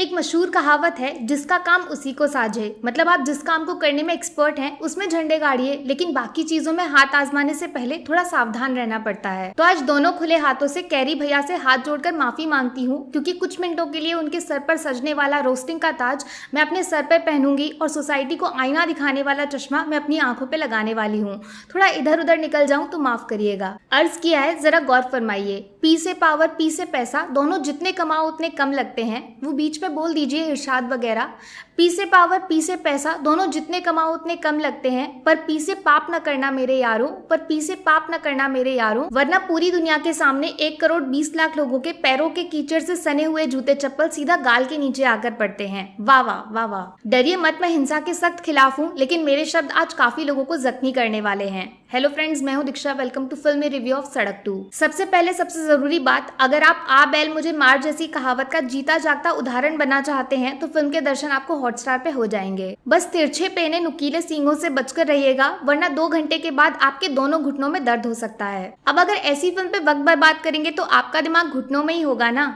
एक मशहूर कहावत है, जिसका काम उसी को साझे। मतलब आप जिस काम को करने में एक्सपर्ट हैं उसमें झंडे गाड़िए, लेकिन बाकी चीजों में हाथ आजमाने से पहले थोड़ा सावधान रहना पड़ता है। तो आज दोनों खुले हाथों से कैरी भैया से हाथ जोड़कर माफी मांगती हूँ, क्योंकि कुछ मिनटों के लिए उनके सर पर सजने वाला रोस्टिंग का ताज मैं अपने सर पर पहनूंगी और सोसाइटी को आईना दिखाने वाला चश्मा मैं अपनी आंखों पे लगाने वाली हूँ। थोड़ा इधर उधर निकल जाऊं तो माफ करिएगा। अर्ज किया है, जरा गौर फरमाइए। पी से पावर, पी से पैसा, दोनों जितने कमाओ उतने कम लगते हैं। वो बीच में बोल दीजिए इरशाद वगैरह। पी से पावर, पी से पैसा, दोनों जितने कमाओ उतने कम लगते हैं। पर पी से पाप न करना मेरे यारों, पर पी से पाप न करना मेरे यारों, वरना पूरी दुनिया के सामने 1,20,00,000 लोगों के पैरों के कीचड़ से सने हुए जूते चप्पल सीधा गाल के नीचे आकर पड़ते हैं। वाह वाह वाह वाह। डरिए मत, मैं हिंसा के सख्त खिलाफ हूँ, लेकिन मेरे शब्द आज काफी लोगों को जख्मी करने वाले हैं। हेलो फ्रेंड्स, मैं हूँ दीक्षा। वेलकम टू फिल्मी रिव्यू ऑफ सड़क 2। सबसे पहले सबसे जरूरी बात, अगर आप आ बैल मुझे मार जैसी कहावत का जीता जागता उदाहरण बनना चाहते हैं तो फिल्म के दर्शन आपको हॉटस्टार पे हो जाएंगे। बस तिरछे पेने नुकीले सींगों से बचकर रहिएगा, वरना 2 घंटे के बाद आपके दोनों घुटनों में दर्द हो सकता है। अब अगर ऐसी फिल्म पे वक्त बर्बाद करेंगे तो आपका दिमाग घुटनों में ही होगा ना।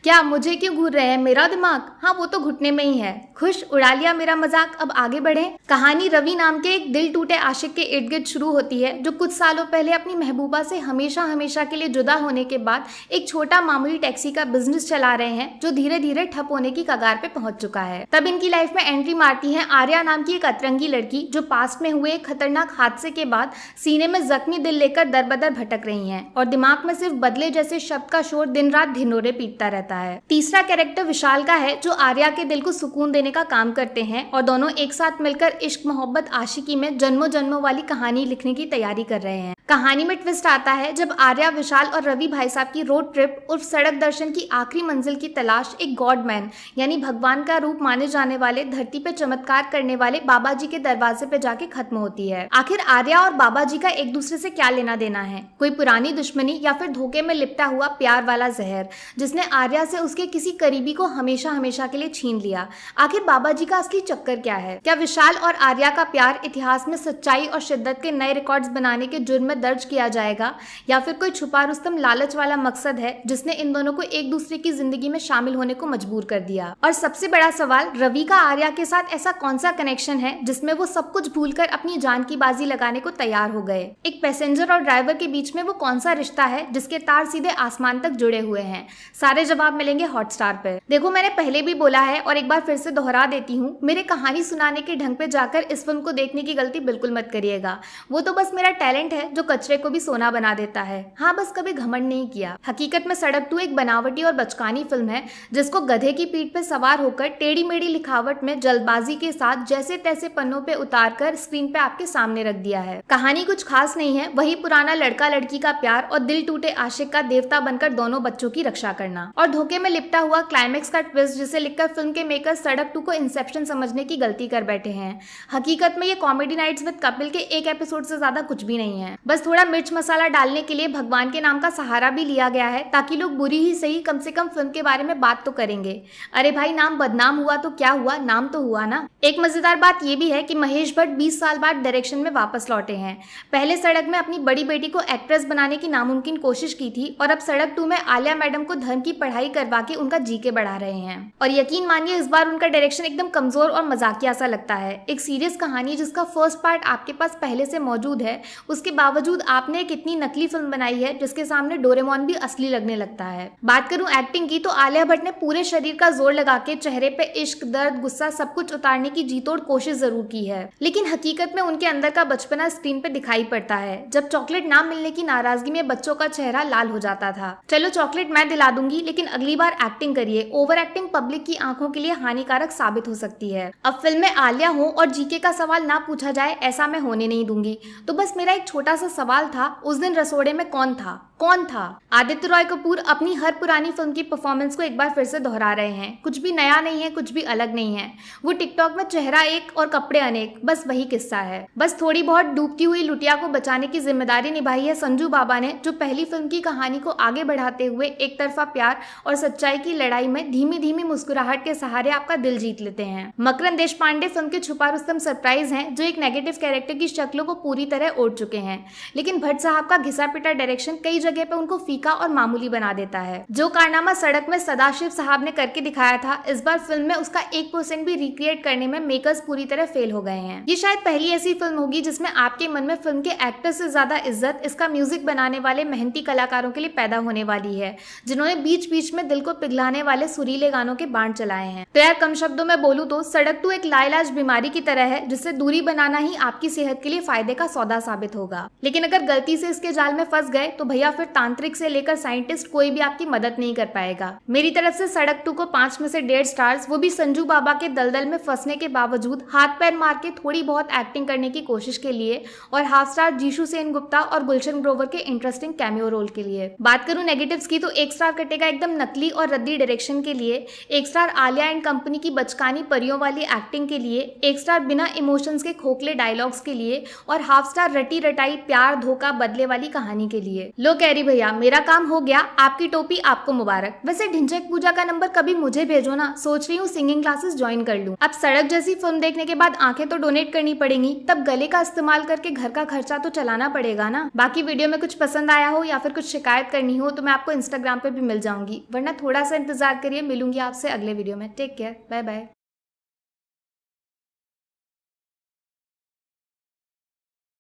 क्या मुझे क्यों घूर रहे हैं, मेरा दिमाग? हाँ, वो तो घुटने में ही है। खुश, उड़ा लिया मेरा मजाक। अब आगे बढ़े। कहानी रवि नाम के एक दिल टूटे आशिक के इर्द गिर्द शुरू होती है, जो कुछ सालों पहले अपनी महबूबा से हमेशा हमेशा के लिए जुदा होने के बाद एक छोटा मामूली टैक्सी का बिजनेस चला रहे हैं, जो धीरे धीरे ठप होने की कगार पे पहुंच चुका है। तब इनकी लाइफ में एंट्री मारती है आर्या नाम की एक अतरंगी लड़की, जो पास्ट में हुए एक खतरनाक हादसे के बाद सीने में जख्मी दिल लेकर दरबदर भटक रही हैं और दिमाग में सिर्फ बदले जैसे शब्द का शोर दिन रात ढिंढोरे पीटता रहता है। तीसरा कैरेक्टर विशाल का है, जो आर्या के दिल को सुकून देने का काम करते हैं और दोनों एक साथ मिलकर इश्क मोहब्बत आशिकी में जन्मों जन्मों वाली कहानी लिखने की तैयारी कर रहे हैं। कहानी में ट्विस्ट आता है जब आर्या, विशाल और रवि भाई साहब की रोड ट्रिप उर्फ सड़क दर्शन की आखिरी मंजिल की तलाश एक गॉडमैन यानी भगवान का रूप माने जाने वाले, धरती पे चमत्कार करने वाले बाबा जी के दरवाजे पे जाके खत्म होती है। आखिर आर्या और बाबा जी का एक दूसरे से क्या लेना देना है? कोई पुरानी दुश्मनी या फिर धोखे में लिपटा हुआ प्यार वाला जहर, जिसने आर्या से उसके किसी करीबी को हमेशा हमेशा के लिए छीन लिया? आखिर बाबा जी का असली चक्कर क्या है? क्या विशाल और आर्या का प्यार इतिहास में सच्चाई और शिद्दत के नए रिकॉर्ड्स बनाने के जुर्म में दर्ज किया जाएगा, या फिर कोई छुपा रुस्तम लालच वाला मकसद है जिसने इन दोनों को एक दूसरे की जिंदगी में शामिल होने को मजबूर कर दिया? और सबसे बड़ा सवाल, रवि का आर्या के साथ ऐसा कौन सा कनेक्शन है जिसमें वो सब कुछ भूलकर अपनी जान की बाजी लगाने को तैयार हो गए? एक पैसेंजर और ड्राइवर के बीच में वो कौन सा रिश्ता है जिसके तार सीधे आसमान तक जुड़े हुए हैं? सारे जवाब मिलेंगे हॉटस्टार पर। देखो, मैंने पहले भी बोला है और एक बार फिर से दोहरा देती हूँ, मेरे कहानी सुनाने के ढंग पे जाकर इस फिल्म को देखने की गलती बिल्कुल मत करिएगा। वो तो बस मेरा टैलेंट है जो कचरे को भी सोना बना देता है। हाँ, बस कभी घमंड नहीं किया। हकीकत में सड़क 2 एक बनावटी और बचकानी फिल्म है, जिसको गधे की पीठ पे सवार होकर टेढ़ी मेढ़ी लिखावट में जल्दबाजी के साथ जैसे तैसे पन्नों पे उतारकर स्क्रीन पे आपके सामने रख दिया है। कहानी कुछ खास नहीं है, वही पुराना लड़का लड़की का प्यार और दिल टूटे आशिक का देवता बनकर दोनों बच्चों की रक्षा करना, और धोखे में लिपटा हुआ क्लाइमेक्स का ट्विस्ट, जिसे लिखकर फिल्म के मेकर सड़क 2 को इंसेप्शन समझने की गलती कर बैठे हैं। हकीकत में ये कॉमेडी नाइट्स विद कपिल के एक एपिसोड से ज्यादा कुछ भी नहीं है। बस थोड़ा मिर्च मसाला डालने के लिए भगवान के नाम का सहारा भी लिया गया है, ताकि लोग बुरी ही सही कम से कम फिल्म के बारे में बात तो करेंगे। अरे भाई, नाम बदनाम हुआ तो क्या हुआ, नाम तो हुआ ना। एक मजेदार बात यह भी है कि महेश भट्ट 20 साल बाद डायरेक्शन में वापस लौटे हैं। पहले सड़क में अपनी बड़ी बेटी को एक्ट्रेस बनाने की नामुमकिन कोशिश की थी, और अब सड़क 2 में आलिया मैडम को धर्म की पढ़ाई करवा के उनका जीके बढ़ा रहे हैं। और यकीन मानिए, इस बार उनका डायरेक्शन एकदम कमजोर और मजाकिया सा लगता है। एक सीरियस कहानी जिसका फर्स्ट पार्ट आपके पास पहले से मौजूद है, उसके बावजूद आपने एक इतनी नकली फिल्म बनाई है जिसके सामने डोरेमोन भी असली लगने लगता है। बात करूं एक्टिंग की, तो आलिया भट्ट ने पूरे शरीर का जोर लगा के चेहरे पे इश्क, दर्द, गुस्सा सब कुछ उतारने की जी तोड़ कोशिश जरूर की है, लेकिन हकीकत में उनके अंदर का बचपना स्क्रीन पे दिखाई पड़ता है। जब चॉकलेट ना मिलने की नाराजगी में बच्चों का चेहरा लाल हो जाता था। चलो, चॉकलेट मैं दिला दूंगी, लेकिन अगली बार एक्टिंग करिए। ओवर एक्टिंग पब्लिक की आंखों के लिए हानिकारक साबित हो सकती है। अब फिल्म में आलिया हो और जीके का सवाल ना पूछा जाए, ऐसा मैं होने नहीं दूंगी। तो बस मेरा एक छोटा सा सवाल था, उस दिन रसोड़े में कौन था? कौन था? आदित्य रॉय कपूर अपनी हर पुरानी फिल्म की परफॉर्मेंस को एक बार फिर से दोहरा रहे हैं। कुछ भी नया नहीं है, कुछ भी अलग नहीं है। वो टिकटॉक में चेहरा एक और कपड़े अनेक, बस वही किस्सा है। बस थोड़ी बहुत डूबती हुई लुटिया को बचाने की जिम्मेदारी निभाई है संजू बाबा ने, जो पहली फिल्म की कहानी को आगे बढ़ाते हुए एक तरफा प्यार और सच्चाई की लड़ाई में धीमी धीमी मुस्कुराहट के सहारे आपका दिल जीत लेते हैं। मकरंद देशपांडे फिल्म के छुपा रुस्तम सरप्राइज हैं, जो एक नेगेटिव कैरेक्टर की शक्लों को पूरी तरह तरह ओढ़ चुके हैं, लेकिन भट्ट साहब का घिसा पिटा डायरेक्शन कई जगह पे उनको फीका और मामूली बना देता है। जो कारनामा सड़क में सदाशिव साहब ने करके दिखाया था, इस बार फिल्म में उसका 1% भी रिक्रिएट करने में मेकर्स पूरी तरह फेल हो गए हैं। ये शायद पहली ऐसी फिल्म होगी जिसमें आपके मन में फिल्म के एक्टर से ज्यादा इज्जत इसका म्यूजिक बनाने वाले मेहनती कलाकारों के लिए पैदा होने वाली है, जिन्होंने बीच बीच में दिल को पिघलाने वाले सुरीले गानों के बाण चलाए हैं। तो यार कम शब्दों में बोलूं तो सड़क 2 एक लाइलाज बीमारी की तरह है, जिससे दूरी बनाना ही आपकी सेहत के लिए फायदे का सौदा साबित होगा। लेकिन अगर गलती से इसके जाल में फंस गए तो भैया फिर तांत्रिक से लेकर साइंटिस्ट कोई भी आपकी मदद नहीं कर पाएगा। मेरी तरफ से सड़क 2 को 5 में से 1.5 स्टार्स, वो भी संजू बाबा के दलदल में फंसने के बावजूद हाथ पैर मार के थोड़ी बहुत एक्टिंग करने की कोशिश के लिए, और हाफ स्टार जीशु सेन गुप्ता और गुलशन ग्रोवर के इंटरेस्टिंग कैमियो रोल के लिए। बात करूं नेगेटिव्स की तो 1 स्टार कटेगा एकदम नकली और रद्दी डायरेक्शन के लिए, 1 स्टार आलिया एंड कंपनी की बचकानी परियों वाली एक्टिंग के लिए, 1 स्टार बिना इमोशंस के खोखले डायलॉग्स के लिए, और हाफ स्टार रटी रटाई प्यार धोखा बदले वाली कहानी के लिए। लो कैरी भैया, मेरा काम हो गया, आपकी टोपी आपको मुबारक। वैसे ढिंचैक पूजा का नंबर कभी मुझे भेजो ना, सोच रही हूँ सिंगिंग क्लासेस ज्वाइन कर लूं। अब सड़क जैसी फिल्म देखने के बाद आंखें तो डोनेट करनी पड़ेंगी, तब गले का इस्तेमाल करके घर का खर्चा तो चलाना पड़ेगा ना। बाकी वीडियो में कुछ पसंद आया हो या फिर कुछ शिकायत करनी हो तो मैं आपको इंस्टाग्राम पे भी मिल जाऊंगी, वरना थोड़ा सा इंतजार करिए, मिलूंगी आपसे अगले वीडियो में। Take care, bye bye.